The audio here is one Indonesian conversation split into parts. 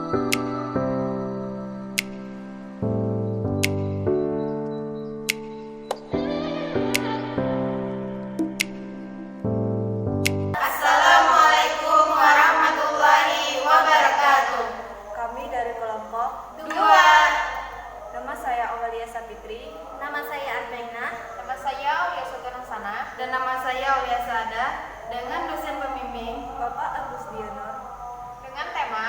Assalamualaikum warahmatullahi wabarakatuh. Kami dari kelompok 2. Nama saya Aulia Sapitri. Nama saya Arbaina. Nama saya Aulia Sotonansana. Dan nama saya Aulia Saada. Dengan dosen pembimbing Bapak Agus Diono. dengan tema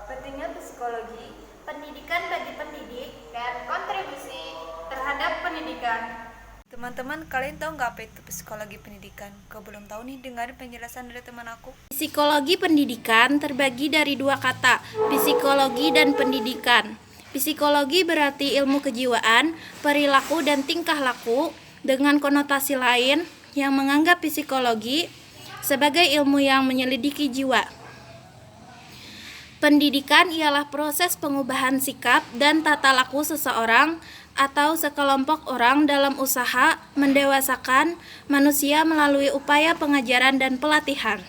Pentingnya psikologi pendidikan bagi pendidik dan kontribusi terhadap pendidikan. Teman-teman, kalian tahu nggak apa itu psikologi pendidikan? Kau belum tahu nih, dengar penjelasan dari teman aku. Psikologi pendidikan terbagi dari dua kata, psikologi dan pendidikan. Psikologi berarti ilmu kejiwaan, perilaku dan tingkah laku, dengan konotasi lain yang menganggap psikologi sebagai ilmu yang menyelidiki jiwa. Pendidikan ialah proses pengubahan sikap dan tata laku seseorang atau sekelompok orang dalam usaha mendewasakan manusia melalui upaya pengajaran dan pelatihan.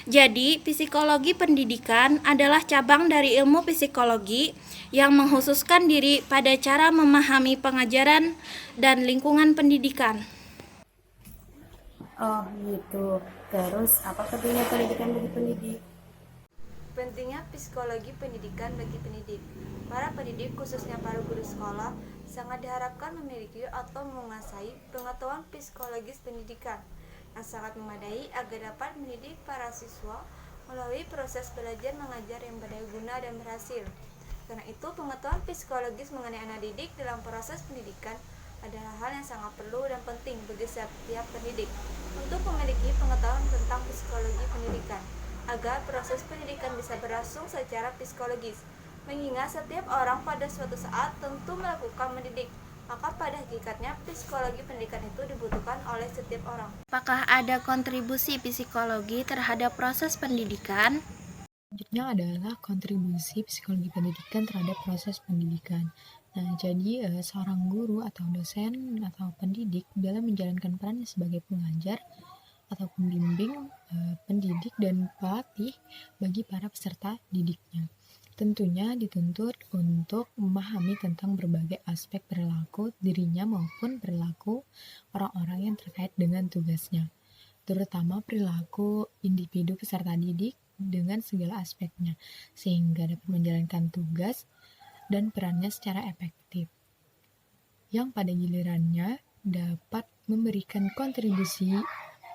Jadi, psikologi pendidikan adalah cabang dari ilmu psikologi yang menghususkan diri pada cara memahami pengajaran dan lingkungan pendidikan. Oh gitu. Terus apa pentingnya pendidikan bagi pendidik? Pentingnya psikologi pendidikan bagi pendidik. Para pendidik, khususnya para guru sekolah, sangat diharapkan memiliki atau menguasai pengetahuan psikologis pendidikan yang sangat memadai agar dapat mendidik para siswa melalui proses belajar mengajar yang berdaya guna dan berhasil. Karena itu, pengetahuan psikologis mengenai anak didik dalam proses pendidikan adalah hal yang sangat perlu dan penting bagi setiap pendidik untuk memiliki pengetahuan tentang psikologi pendidikan agar proses pendidikan bisa berlangsung secara psikologis. Mengingat setiap orang pada suatu saat tentu melakukan mendidik, maka pada hakikatnya psikologi pendidikan itu dibutuhkan oleh setiap orang. Apakah ada kontribusi psikologi terhadap proses pendidikan? Selanjutnya adalah kontribusi psikologi pendidikan terhadap proses pendidikan. Nah, jadi seorang guru atau dosen atau pendidik dalam menjalankan perannya sebagai pengajar atau pembimbing, pendidik dan pelatih bagi para peserta didiknya. Tentunya dituntut untuk memahami tentang berbagai aspek perilaku dirinya maupun perilaku orang-orang yang terkait dengan tugasnya, terutama perilaku individu peserta didik dengan segala aspeknya, sehingga dapat menjalankan tugas dan perannya secara efektif, yang pada gilirannya dapat memberikan kontribusi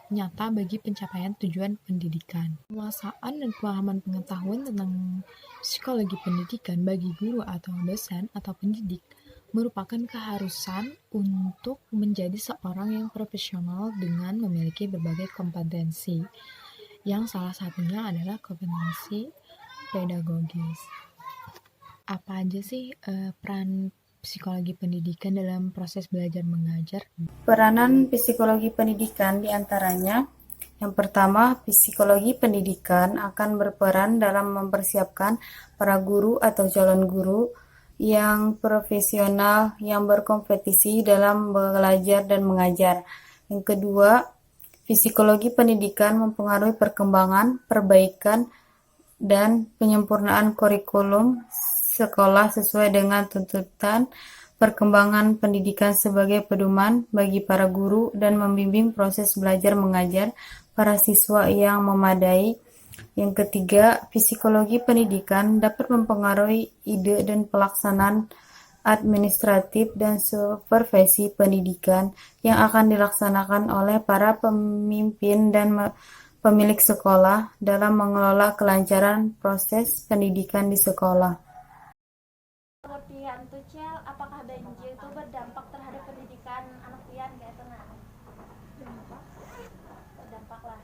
nyata bagi pencapaian tujuan pendidikan. Penguasaan dan pemahaman pengetahuan tentang psikologi pendidikan bagi guru atau dosen atau pendidik merupakan keharusan untuk menjadi seorang yang profesional dengan memiliki berbagai kompetensi, yang salah satunya adalah kompetensi pedagogis. Apa aja sih peran psikologi pendidikan dalam proses belajar mengajar? Peranan psikologi pendidikan diantaranya, yang pertama, psikologi pendidikan akan berperan dalam mempersiapkan para guru atau calon guru yang profesional yang berkompetisi dalam belajar dan mengajar. Yang kedua, psikologi pendidikan mempengaruhi perkembangan, perbaikan, dan penyempurnaan kurikulum sekolah sesuai dengan tuntutan perkembangan pendidikan sebagai pedoman bagi para guru dan membimbing proses belajar mengajar para siswa yang memadai. Yang ketiga, psikologi pendidikan dapat mempengaruhi ide dan pelaksanaan administratif dan supervisi pendidikan yang akan dilaksanakan oleh para pemimpin dan pemilik sekolah dalam mengelola kelancaran proses pendidikan di sekolah. Menurut Pian Tucel, apakah banjir itu berdampak terhadap pendidikan anak Pian kayak tenang? Berdampak lah.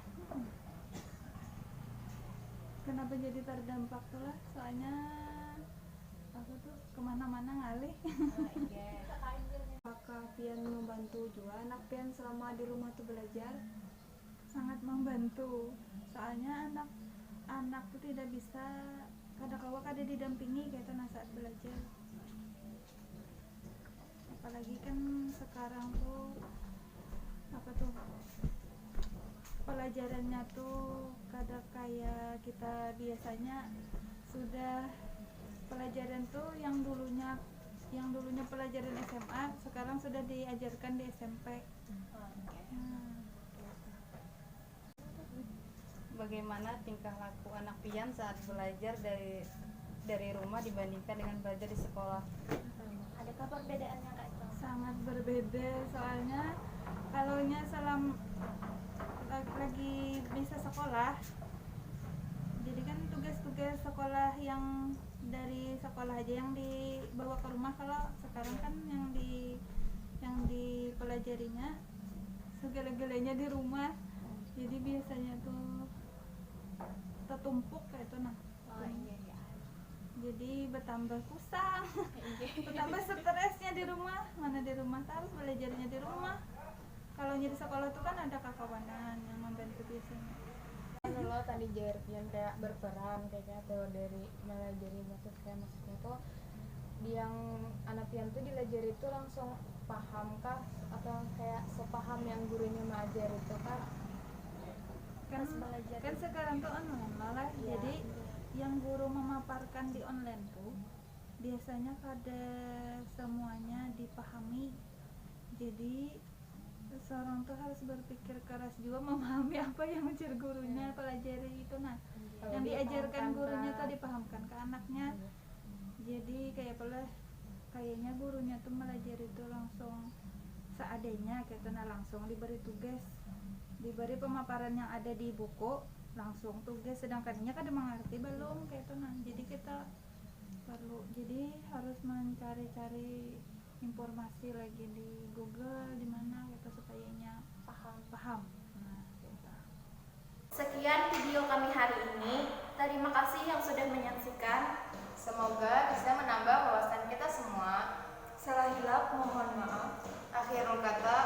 Kenapa jadi terdampak tuh lah? Soalnya aku tuh kemana-mana ngalih. Apakah Pian membantu juga anak Pian selama di rumah tuh belajar? Sangat membantu. Soalnya anak tuh tidak bisa kada didampingi kayak tenang saat belajar. Apalagi kan sekarang tuh pelajarannya tuh kada kayak kita biasanya sudah pelajaran tuh yang dulunya pelajaran SMA sekarang sudah diajarkan di SMP. Bagaimana tingkah laku anak pian saat belajar dari rumah dibandingkan dengan belajar di sekolah? Adakah perbedaannya Kak itu? Sangat berbeda, soalnya kalaunya lagi bisa sekolah, jadi kan tugas-tugas sekolah yang dari sekolah aja yang dibawa ke rumah. Kalau sekarang kan yang dipelajarinya segala-galanya di rumah, jadi biasanya tuh tertumpuk kayak itu nah. Iya. Jadi bertambah kusang, bertambah stresnya di rumah. Mana di rumah tahu belajarnya di rumah. Kalau di sekolah tuh kan ada kawan yang membantu biasanya. Lo tadi Jerpian kayak berperan kayak atau dari melajari maksud kayak maksudnya tuh yang anak pian tuh dilajari itu langsung paham kah atau kayak sepaham yang gurunya mengajar itu kah? Kan sekarang tuh online malah Ya. jadi yang guru memaparkan di online tuh biasanya kada semuanya dipahami. Jadi seorang tuh harus berpikir keras juga memahami apa yang mengajar gurunya pelajari itu nah. Kalau Yang diajarkan dipahamkan gurunya ke- tuh dipahamkan ke anaknya. Jadi kayaknya gurunya tuh melajari itu langsung seadanya kayak nah, langsung diberi tugas, diberi pemaparan yang ada di buku, langsung tugas, sedangkan ini kan mengerti belum kayak itu nah. Jadi kita harus mencari-cari informasi lagi di Google di mana gitu supaya paham. Nah, gitu. Sekian video kami hari ini. Terima kasih yang sudah menyaksikan. Semoga bisa menambah wawasan kita semua. Salah hilap mohon maaf. Akhirul kata,